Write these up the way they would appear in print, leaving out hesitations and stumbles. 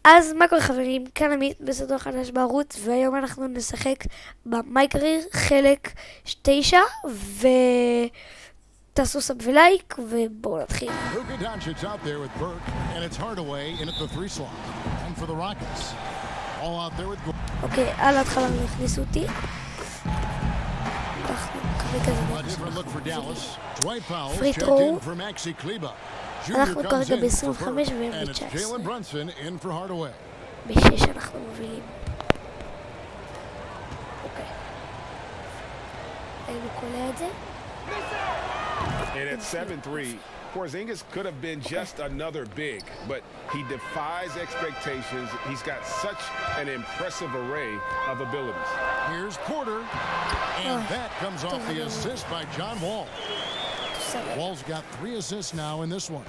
אז מה קורה חברים, כאן עמית בסדרה חדש בערוץ, והיום אנחנו נשחק במאי קרייר חלק 9, ותעשו סאב ולייק, ובואו נתחיל. אוקיי, על ההתחלה לא הכניסו אותי. אנחנו כרגע זה פרי טרו. אנחנו כרגע ב-25 והם ב-19. ב-6 אנחנו מובילים. אוקיי. היינו קולע את זה. And at 7'3", Porzingis could have been just another big, but he defies expectations. He's got such an impressive array of abilities. Here's Porter, and that comes off the assist by John Wall. Wall's got 3 assists now in this one.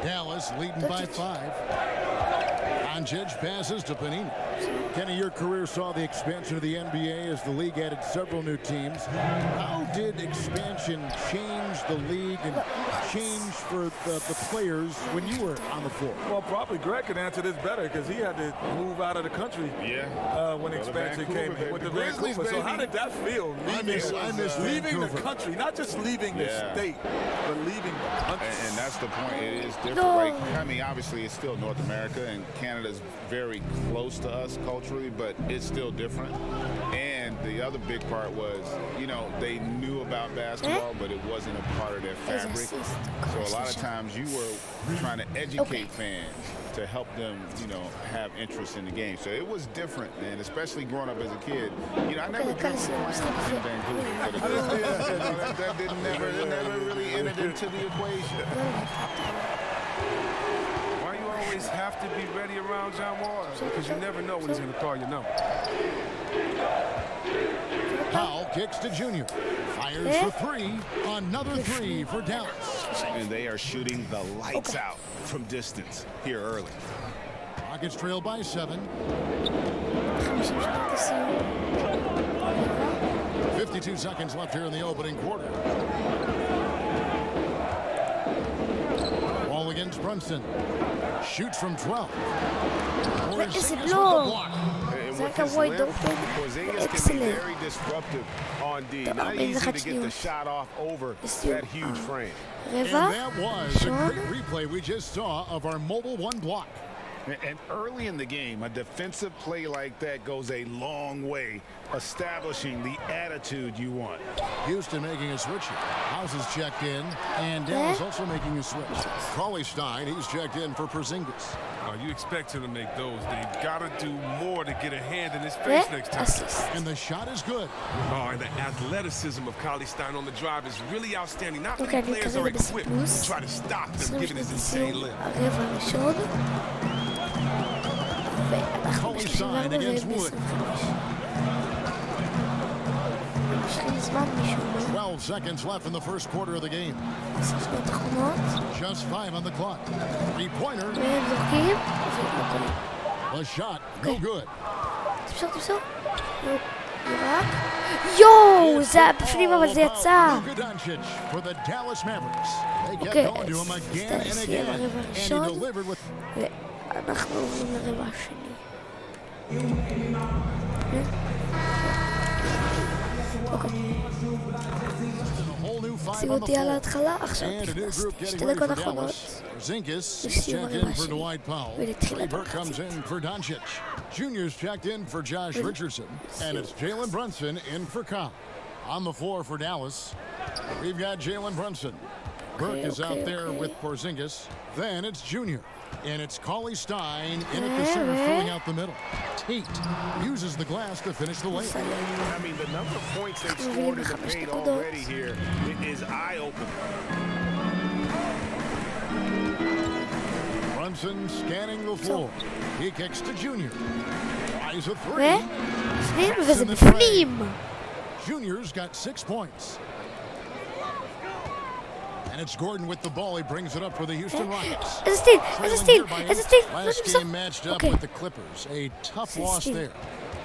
Dallas leading by 5. Doncic passes to Panini. Kenny, your career saw the expansion of the NBA as the league added several new teams. How did expansion change the league and change for the players when you were on the floor? Well, probably Greg can answer this better because he had to move out of the country when expansion came in with the Vancouver. So how did that feel? Leaving the country, not just leaving the state, but leaving the country. And that's the point. It is different. Right? I mean, obviously, it's still North America, and Canada's very close to us culturally, but it's still different. And the other big part was, you know, they knew about basketball, but it wasn't a part of their fabric. So a lot of times you were trying to educate fans to help them, you know, have interest in the game. So it was different, and especially growing up as a kid, you know, I never grew up in Vancouver. That never really entered into the equation. Why you always have to be ready around John Wall? Because you never know when he's going to call your number. Powell kicks to Junior. Fires for 3. Another 3 for Dallas. And they are shooting the lights out from distance here early. Rockets trail by 7. 52 seconds left here in the opening quarter. Ball against Brunson. Shoots from 12. With his length, Porzingis can be very disruptive on D. Not easy to get the shot off over that huge frame. And that was a great replay we just saw of our mobile 1 block. And early in the game, a defensive play like that goes a long way, establishing the attitude you want. Houston making a switch. House is checked in, and Dallas also making a switch. Cauley Stein, he's checked in for Porzingis. You expect him to make those. They've got to do more to get a hand in his face next time. And the shot is good. Oh, and the athleticism of Cauley Stein on the drive is really outstanding. Not many players are equipped to try to stop them given his insane lift. Cauley Stein against Wood. 12 seconds left in the first quarter of the game. Just 5 on the clock. 3-pointer. The shot, no good. יואו, זה היה בפנים אבל זה יצא. For the Dallas Mavericks. They kept going to him again and again, and he delivered with. אנחנו עוברים לרבע השני. הציעו אותי על ההתחלה, עכשיו נכנסתי 2 דקות אחרונות לסיום הרבע השני ולתחילת הרחצית. Junior's checked in for Josh Richardson, and it's Jalen Brunson in for Kyle. On the floor for Dallas, we've got Jalen Brunson. Burke is out there with Porzingis. Then it's Junior. And it's Cauley Stein in at the center, filling out the middle. Tate uses the glass to finish the layup. I mean, the number of points they've scored in the paint already here is eye-opening. Brunson scanning the floor. He kicks to Junior. Tries a 3. וזה בפנים. Junior's got 6 points. And it's Gordon with the ball. He brings it up for the Houston Rockets. It's a steal. Last game matched up with the Clippers. A tough loss there.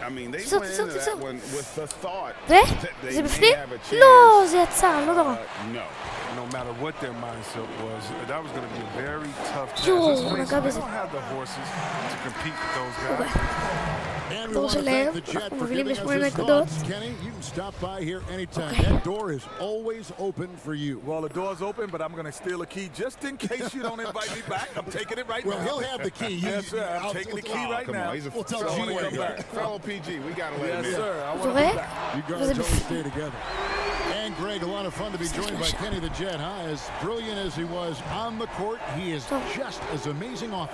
I mean, they went into that one with the thought that they may have a chance. No, זה יצא, לא נורא. No. no matter what their mindset was, that was going to be a very tough task. Yo, Let's face it, acaba they don't have the horses to compete with those guys. And we want to thank the Jet for giving us his thoughts. Kenny, you can stop by here anytime. That door is always open for you. Well, the door's open, but I'm going to steal a key just in case you don't invite me back. I'm taking it right now. Well, he'll have the key. Yes, sir. I'm taking the key right now. We'll tell you fellow PG. We got to let him in. Yes, sir. I want to be back. You guys always stay together. And Greg, a lot of fun to be joined by Kenny the Jet, huh? As brilliant as he was on the court, he is just as amazing off.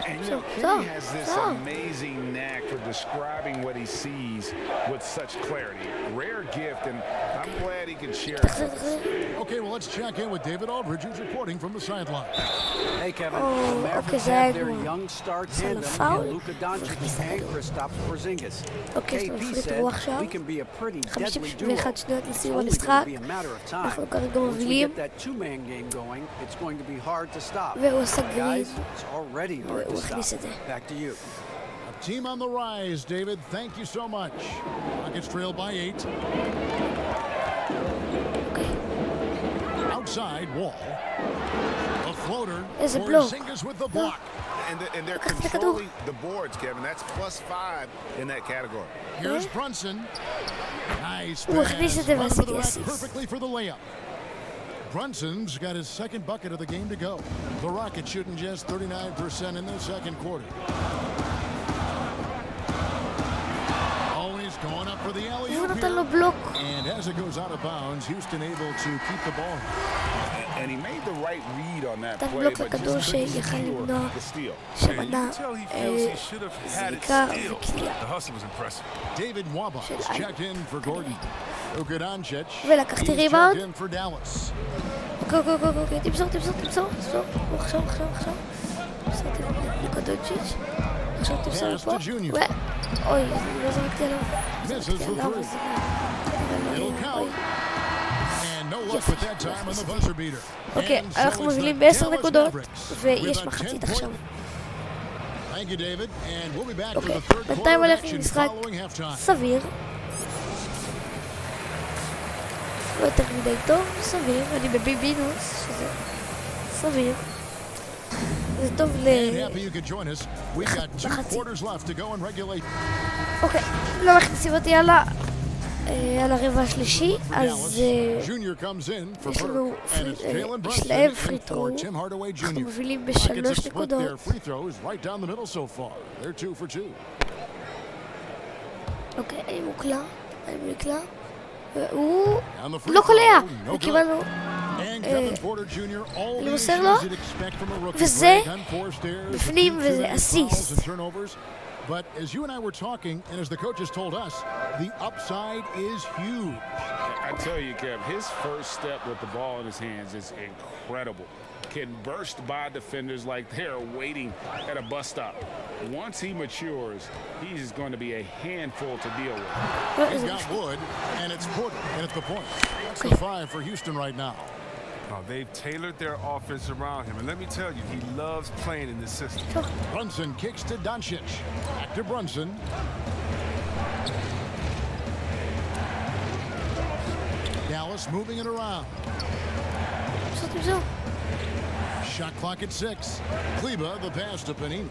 And you know, Kenny has this amazing knack for describing what he sees with such clarity. Rare gift, and I'm glad he can share it with us. Okay, well, let's check in with David Aldridge, who's reporting from the sideline. Hey, Kevin. The Mavericks have their young star tandem in Luka Doncic and Kristaps Porzingis. KP said we can be a pretty deadly duo. It's only going to be a matter of time. Once we get that two-man game going, it's going to be hard to stop. Guys, it's already hard to stop. Back to you. Team on the rise, David. Thank you so much. Rockets trail by 8. Outside, Wall. A floater. Porzingis with the block. And they're controlling the boards, Kevin. That's +5 in that category. Here's Brunson. Nice pass. Perfectly for the layup. Brunson's got his second bucket of the game to go. The Rockets shooting just 39% in the second quarter. Oh, he's going up for the alley-oop here. And as it goes out of bounds, Houston able to keep the ball. And he made the right read on that play, but just couldn't secure the steal. You can tell he feels he should have had it still. The hustle was impressive. David Waba is checked in for Gordon. Luka Doncic is checked in for Dallas. Go. Tip zo. Wacht zo. Luka Doncic. Pass to Junior. Oei, dat was een Misses the three. It'll count. And no luck with that time on the buzzer beater. אוקיי, אנחנו מובילים ב10 נקודות, ויש מחצית עכשיו. Thank you, David. And we'll be back for the third quarter action following halftime. סביר. לא יותר מדי טוב, סביר. אני בבי מינוס, שזה סביר. זה טוב אוקיי, לא מכניסים אותי על הרבע השלישי, אז יש להם פריטרו, אנחנו מובילים ב3 נקודות. אוקיי, אני מוקלע. הוא לא קולע, וקיבלנו אני מוסר לו, וזה בפנים וזה אסיסט. But as you and I were talking, and as the coaches told us, the upside is huge. I tell you, Kev, his first step with the ball in his hands is incredible. Can burst by defenders like they're waiting at a bus stop. Once he matures, he's going to be a handful to deal with. He's got wood, and it's the point. That's the 5 for Houston right now. They've tailored their offense around him, and let me tell you, he loves playing in this system. Brunson kicks to Doncic. Back to Brunson. Dallas moving it around. Shot clock at 6. Kleba, the pass to Panini.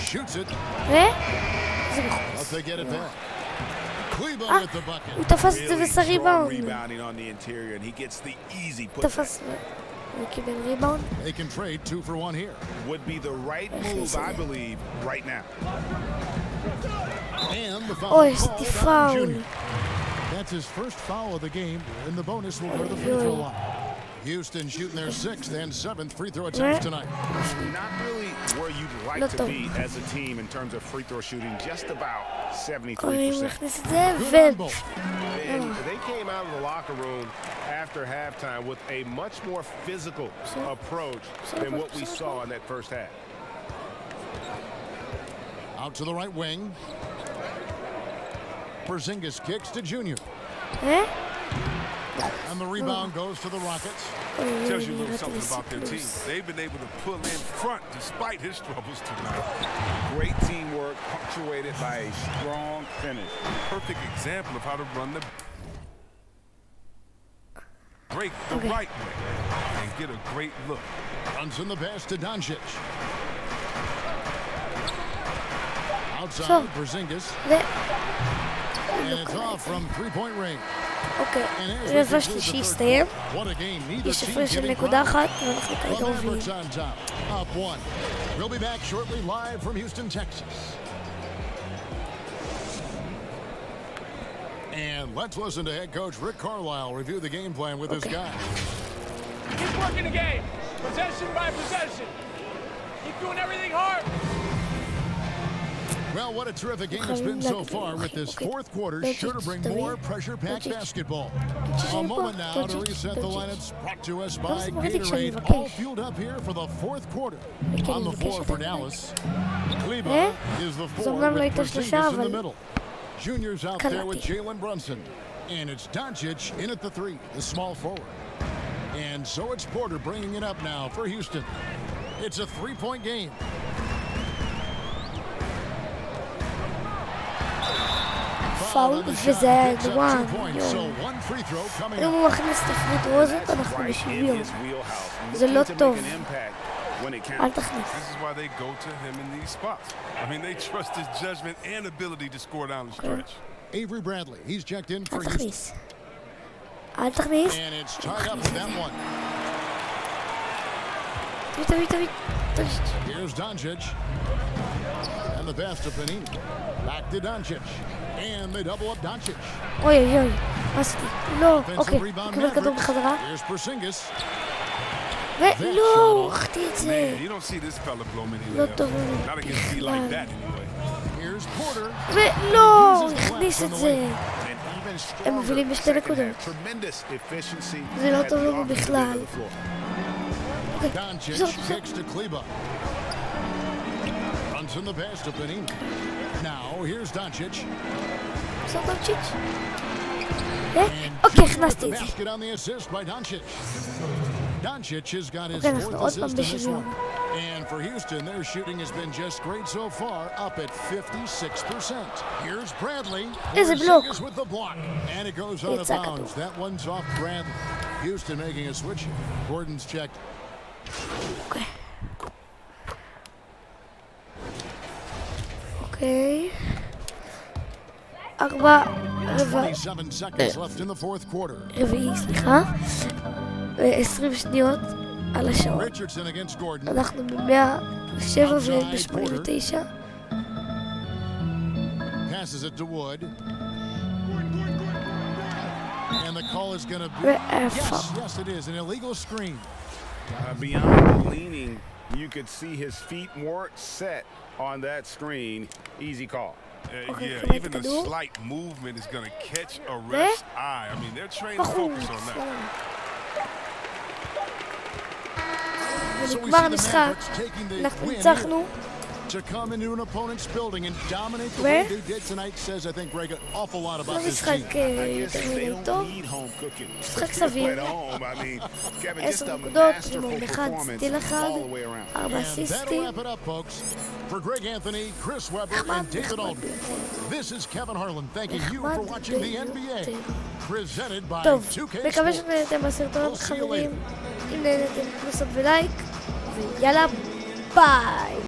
Shoots it. But they get it back. הוא תפס את זה ועשה ריבאונד. תפס הוא קיבל ריבאונד. אוי, עשיתי פאול. That's his first foul of the game, and the bonus will go to the free throw line. Houston shooting their 6th and 7th free throw attempts tonight. Not really where you'd like to be as a team in terms of free throw shooting, just about 73%. And they came out of the locker room after halftime with a much more physical approach than what we saw in that first half. Out to the right wing. Porzingis kicks to Junior. And the rebound goes to the Rockets. Tells you a little something about their team. They've been able to pull in front despite his troubles tonight. Great teamwork punctuated by a strong finish. Perfect example of how to run the break the right way and get a great look. Runs in the pass to Doncic. Outside So, Porzingis. And it's off from three-point range. אוקיי, רבע שלישי הסתיים. What a game. Neither יש team הפרש של giving נקודה ground. אחת, ואנחנו כרגע The מובילים. Mavericks on top. Up one. We'll be back shortly live from Houston, Texas. And let's listen to head coach Rick Carlisle review the game plan with his guys. Keep working the game. Possession by possession. Keep doing everything hard. Well, what a terrific game it's been so far with this fourth quarter. Sure to bring more pressure-packed basketball. A moment now to reset the lineups brought to us by Gatorade. All fueled up here for the fourth quarter. On the floor for Dallas, Kleba is the four with Porzingis in the middle. Junior's out there with Jalen Brunson. And it's Doncic in at the three, the small forward. And so it's Porter bringing it up now for Houston. It's a three-point game. פאול, וזה היה דואן. אם הוא מכניס את הפריטו הזאת, אנחנו בשוויון. זה לא טוב. אל תכניס. This is why they go to him in these spots. I mean, they trust his judgment and ability to score down the stretch. Avery Bradley, he's checked in for אל Houston. תכניס. אל תכניס. And it's tied up with that one. תביא. Here's Doncic. And the pass to Panini. Back to Doncic. And they double up Doncic. אוי, מה עשיתי? לא, אוקיי, נקבל כדור בחזרה. Here's Porzingis. ולא, הוכתי את זה. You don't see this fella blow many לא layups. טוב. Not against me like that anyway. Here's Porter. ולא, הכניס את זה. הם מובילים בשתי נקודות. זה לא טוב לנו בכלל. Doncic kicks to Kleba. Runs in the pass to Panini. Now here's Doncic. בסדר דונצ'יץ'. אוקיי, הכנסתי את זה. Basket on the assist by Doncic. Doncic has got his אוקיי, אנחנו fourth עוד פעם assist in this בשוויון. one. And for Houston, their shooting has been just great so far, up at 56%. Here's Bradley. איזה בלוק. Porzingis with the block. And it goes out of יצא bounds. כדור. That one's off Bradley. Houston making a switch. Gordon's checked. אוקיי. אוקיי. 27 seconds left in the fourth quarter. רביעי, סליחה. 20 שניות על השעון. Richardson against Gordon. אנחנו ב-107 וב-89. Passes it to Wood. And the call is going to be... Yes, it is. An illegal screen. Beyond the leaning, you could see his feet weren't set on that screen. Easy call. Yeah, even a slight movement is going to catch a ref's eye. I mean, they're trained to focus on that. ונגמר המשחק, אנחנו ניצחנו. To come into an opponent's building and dominate the way they did tonight says, I think, Greg, an awful lot about this team. משחק יותר טוב, משחק סביר. 10 נקודות, ריבאונד אחד, סטיל אחד, 4 אסיסטים. For Greg Anthony, Chris Webber, and David Aldridge, this is Kevin Harlan thanking you for watching the NBA, presented by 2K טוב, מקווה שנהנתם בסרטון, חברים. אם נהנתם, פלוס ולייק, ויאללה, ביי!